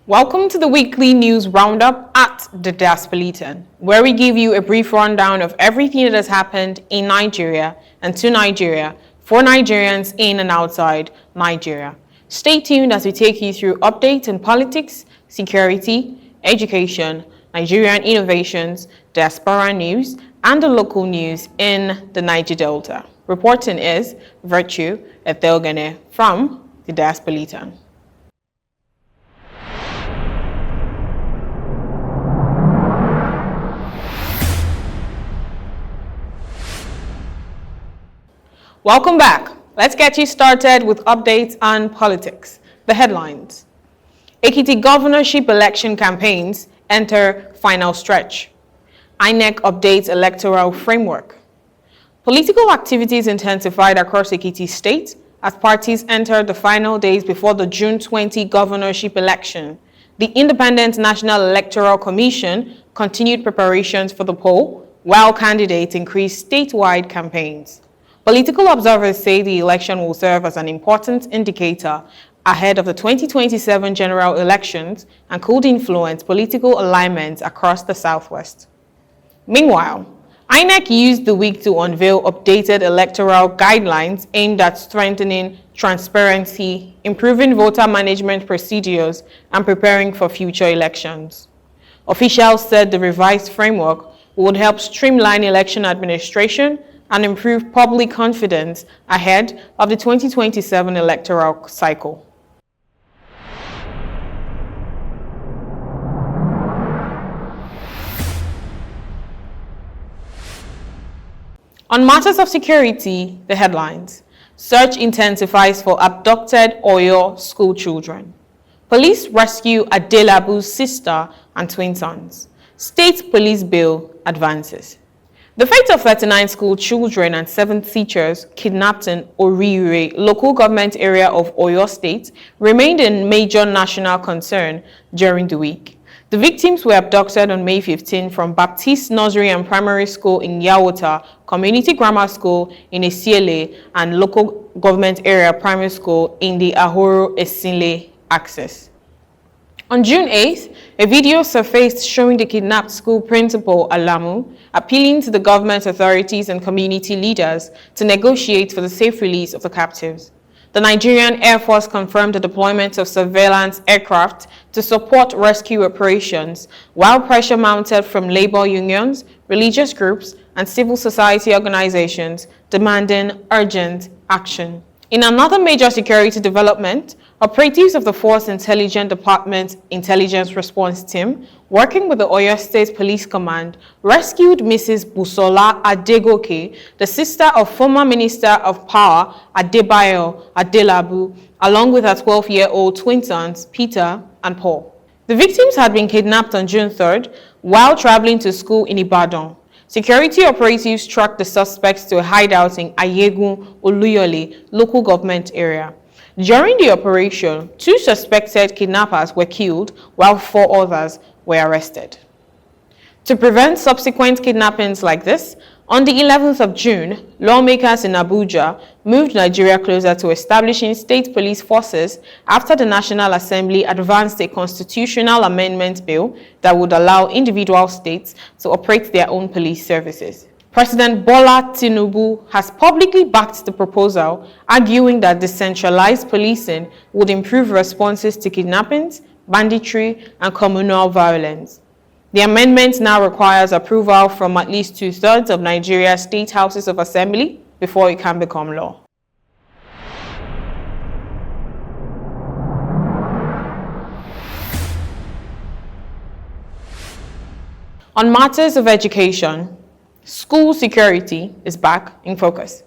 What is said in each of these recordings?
Welcome to the weekly news roundup at the Diaspolitan, where we give you a brief rundown of everything that has happened in Nigeria and to Nigeria for Nigerians in and outside Nigeria. Stay tuned as we take you through updates on politics, security, education, Nigerian innovations, diaspora news, and the local news in the Niger Delta. Reporting is Virtue Ethelgene from the Diaspolitan. Welcome back. Let's get you started with updates on politics. The headlines. Ekiti governorship election campaigns enter final stretch. INEC updates electoral framework. Political activities intensified across Ekiti State as parties entered the final days before the June 20 governorship election. The Independent National Electoral Commission continued preparations for the poll, while candidates increased statewide campaigns. Political observers say the election will serve as an important indicator ahead of the 2027 general elections and could influence political alignments across the Southwest. Meanwhile, INEC used the week to unveil updated electoral guidelines aimed at strengthening transparency, improving voter management procedures, and preparing for future elections. Officials said the revised framework would help streamline election administration and improve public confidence ahead of the 2027 electoral cycle. On matters of security, the headlines. Search intensifies for abducted Oyo schoolchildren. Police rescue Adelabu's sister and twin sons. State police bill advances. The fate of 39 school children and 7 teachers kidnapped in Orire, local government area of Oyo State, remained a major national concern during the week. The victims were abducted on May 15 from Baptist Nursery and Primary School in Yawota, Community Grammar School in Esiele, and local government area primary school in the Ahoro Esinle axis. On June 8th, a video surfaced showing the kidnapped school principal, Alamu, appealing to the government authorities and community leaders to negotiate for the safe release of the captives. The Nigerian Air Force confirmed the deployment of surveillance aircraft to support rescue operations, while pressure mounted from labor unions, religious groups, and civil society organizations demanding urgent action. In another major security development, operatives of the Force Intelligence Department Intelligence Response Team, working with the Oyo State Police Command, rescued Mrs. Busola Adegoke, the sister of former Minister of Power Adebayo Adelabu, along with her 12-year-old twin sons, Peter and Paul. The victims had been kidnapped on June 3rd while traveling to school in Ibadan. Security operatives tracked the suspects to a hideout in Ayegun, Oluyole, local government area. During the operation, 2 suspected kidnappers were killed, while 4 others were arrested. To prevent subsequent kidnappings like this, on the 11th of June, lawmakers in Abuja moved Nigeria closer to establishing state police forces after the National Assembly advanced a constitutional amendment bill that would allow individual states to operate their own police services. President Bola Tinubu has publicly backed the proposal, arguing that decentralized policing would improve responses to kidnappings, banditry, and communal violence. The amendment now requires approval from at least 2/3 of Nigeria's state houses of assembly before it can become law. On matters of education, school security is back in focus.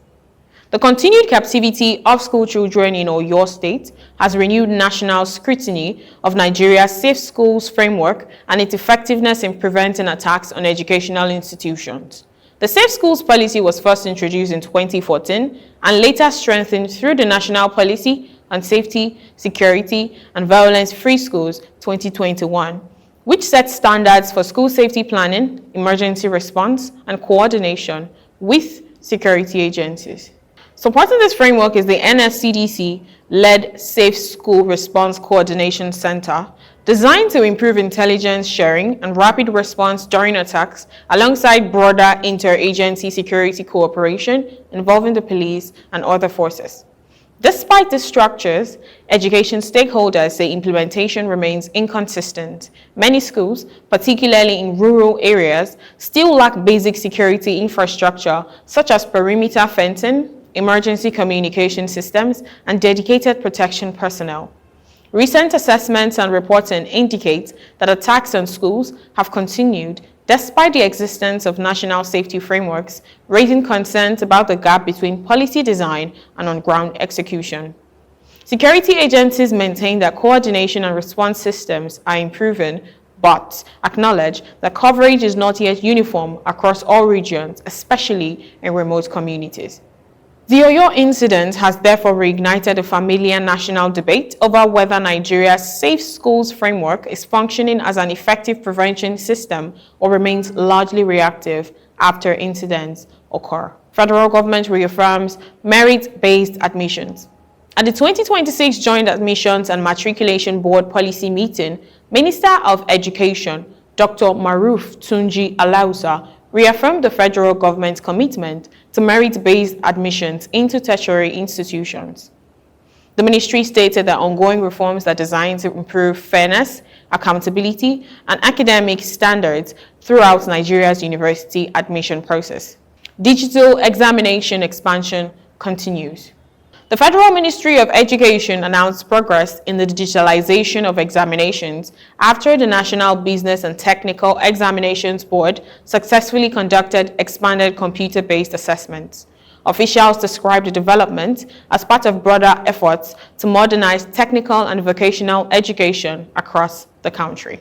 The continued captivity of school children in Oyo State has renewed national scrutiny of Nigeria's Safe Schools framework and its effectiveness in preventing attacks on educational institutions. The Safe Schools policy was first introduced in 2014 and later strengthened through the National Policy on Safety, Security, and Violence-Free Schools 2021, which sets standards for school safety planning, emergency response, and coordination with security agencies. Supporting this framework is the NSCDC-led Safe School Response Coordination Center, Designed to improve intelligence sharing and rapid response during attacks, alongside broader interagency security cooperation involving the police and other forces. Despite these structures, education stakeholders say implementation remains inconsistent. Many schools, particularly in rural areas, still lack basic security infrastructure such as perimeter fencing, emergency communication systems, and dedicated protection personnel. Recent assessments and reporting indicate that attacks on schools have continued despite the existence of national safety frameworks, raising concerns about the gap between policy design and on-ground execution. Security agencies maintain that coordination and response systems are improving, but acknowledge that coverage is not yet uniform across all regions, especially in remote communities. The Oyo incident has therefore reignited a familiar national debate over whether Nigeria's Safe Schools framework is functioning as an effective prevention system or remains largely reactive after incidents occur. Federal government reaffirms merit-based admissions. At the 2026 Joint Admissions and Matriculation Board policy meeting, Minister of Education, Dr. Maruf Tunji Alausa, reaffirmed the federal government's commitment to merit-based admissions into tertiary institutions. The ministry stated that ongoing reforms are designed to improve fairness, accountability, and academic standards throughout Nigeria's university admission process. Digital examination expansion continues. The Federal Ministry of Education announced progress in the digitalization of examinations after the National Business and Technical Examinations Board successfully conducted expanded computer-based assessments. Officials described the development as part of broader efforts to modernize technical and vocational education across the country.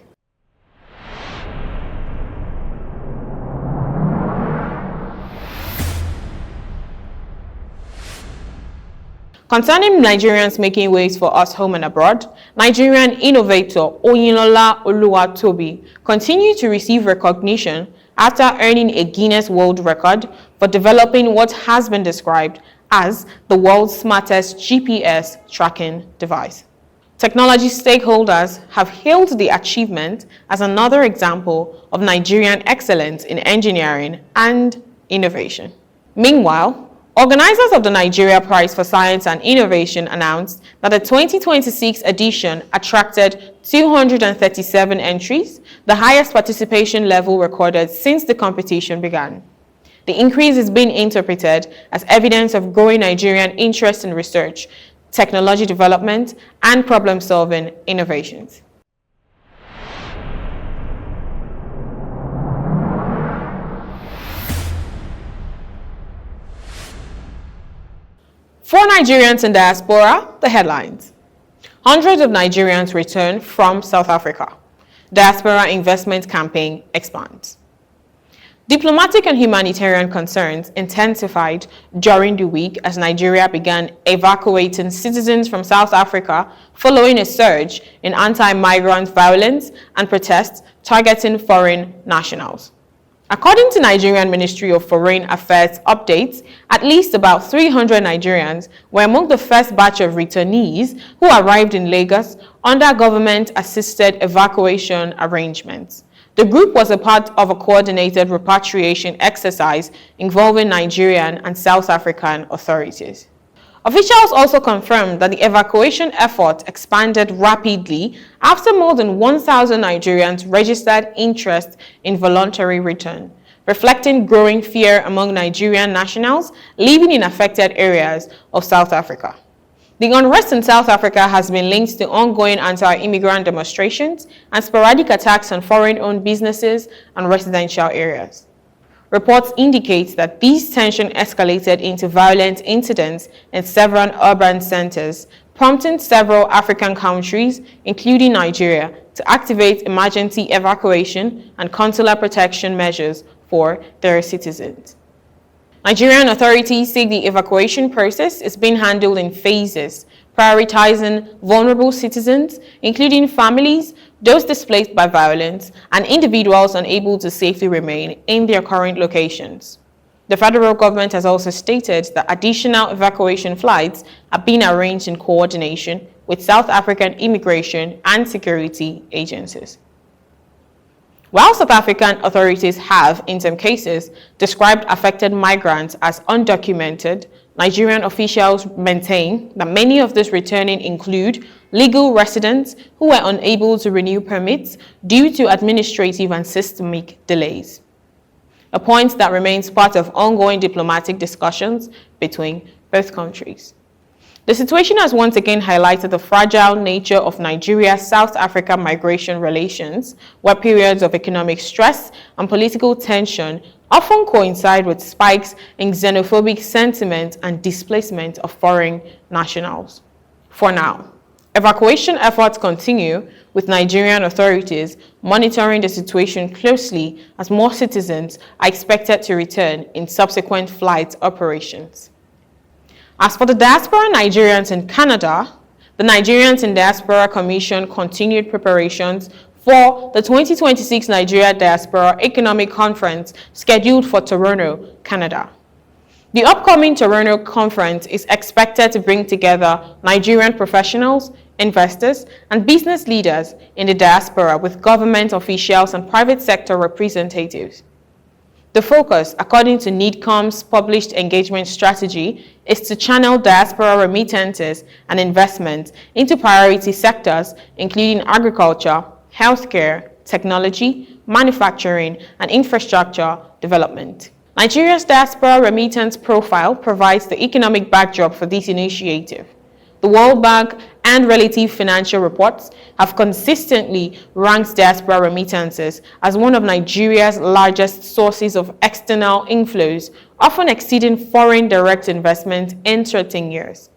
Concerning Nigerians making waves for us home and abroad, Nigerian innovator Oyinlola Oluwatobi continued to receive recognition after earning a Guinness World Record for developing what has been described as the world's smartest GPS tracking device. Technology stakeholders have hailed the achievement as another example of Nigerian excellence in engineering and innovation. Meanwhile, organizers of the Nigeria Prize for Science and Innovation announced that the 2026 edition attracted 237 entries, the highest participation level recorded since the competition began. The increase is being interpreted as evidence of growing Nigerian interest in research, technology development, and problem-solving innovations. For Nigerians in diaspora, the headlines. Hundreds of Nigerians return from South Africa. Diaspora investment campaign expands. Diplomatic and humanitarian concerns intensified during the week as Nigeria began evacuating citizens from South Africa following a surge in anti-migrant violence and protests targeting foreign nationals. According to Nigerian Ministry of Foreign Affairs updates, at least about 300 Nigerians were among the first batch of returnees who arrived in Lagos under government-assisted evacuation arrangements. The group was a part of a coordinated repatriation exercise involving Nigerian and South African authorities. Officials also confirmed that the evacuation effort expanded rapidly after more than 1,000 Nigerians registered interest in voluntary return, reflecting growing fear among Nigerian nationals living in affected areas of South Africa. The unrest in South Africa has been linked to ongoing anti-immigrant demonstrations and sporadic attacks on foreign-owned businesses and residential areas. Reports indicate that these tensions escalated into violent incidents in several urban centers, prompting several African countries, including Nigeria, to activate emergency evacuation and consular protection measures for their citizens. Nigerian authorities say the evacuation process is being handled in phases, prioritizing vulnerable citizens, including families, those displaced by violence, and individuals unable to safely remain in their current locations. The federal government has also stated that additional evacuation flights are being arranged in coordination with South African immigration and security agencies. While South African authorities have, in some cases, described affected migrants as undocumented, Nigerian officials maintain that many of those returning include legal residents who were unable to renew permits due to administrative and systemic delays, a point that remains part of ongoing diplomatic discussions between both countries. The situation has once again highlighted the fragile nature of Nigeria-South Africa migration relations, where periods of economic stress and political tension often coincide with spikes in xenophobic sentiment and displacement of foreign nationals. For now, evacuation efforts continue, with Nigerian authorities monitoring the situation closely as more citizens are expected to return in subsequent flight operations. As for the diaspora Nigerians in Canada, the Nigerians in Diaspora Commission continued preparations for the 2026 Nigeria Diaspora Economic Conference scheduled for Toronto, Canada. The upcoming Toronto conference is expected to bring together Nigerian professionals, investors, and business leaders in the diaspora with government officials and private sector representatives. The focus, according to NIDCOM's published engagement strategy, is to channel diaspora remittances and investments into priority sectors, including agriculture, healthcare, technology, manufacturing, and infrastructure development. Nigeria's diaspora remittance profile provides the economic backdrop for this initiative. The World Bank and relative financial reports have consistently ranked diaspora remittances as one of Nigeria's largest sources of external inflows, often exceeding foreign direct investment in certain years.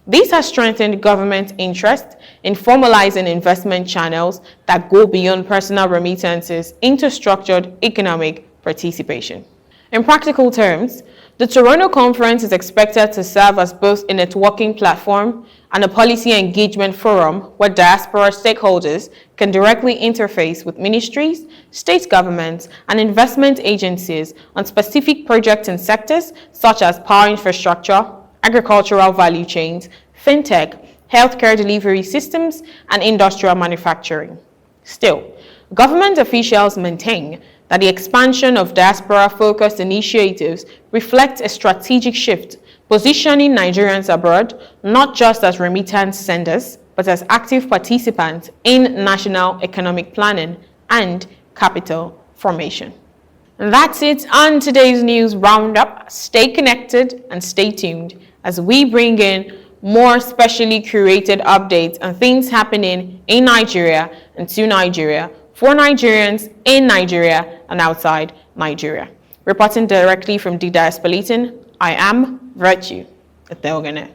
This has strengthened government interest in formalizing investment channels that go beyond personal remittances into structured economic participation. In practical terms, the Toronto conference is expected to serve as both a networking platform and a policy engagement forum where diaspora stakeholders can directly interface with ministries, state governments, and investment agencies on specific projects in sectors such as power infrastructure, agricultural value chains, fintech, healthcare delivery systems, and industrial manufacturing. Still, government officials maintain that the expansion of diaspora-focused initiatives reflects a strategic shift, positioning Nigerians abroad not just as remittance senders, but as active participants in national economic planning and capital formation. And that's it on today's news roundup. Stay connected and stay tuned as we bring in more specially curated updates on things happening in Nigeria and to Nigeria, for Nigerians in Nigeria and outside Nigeria. Reporting directly from the Diaspolitan, I am Virtue Adelgane.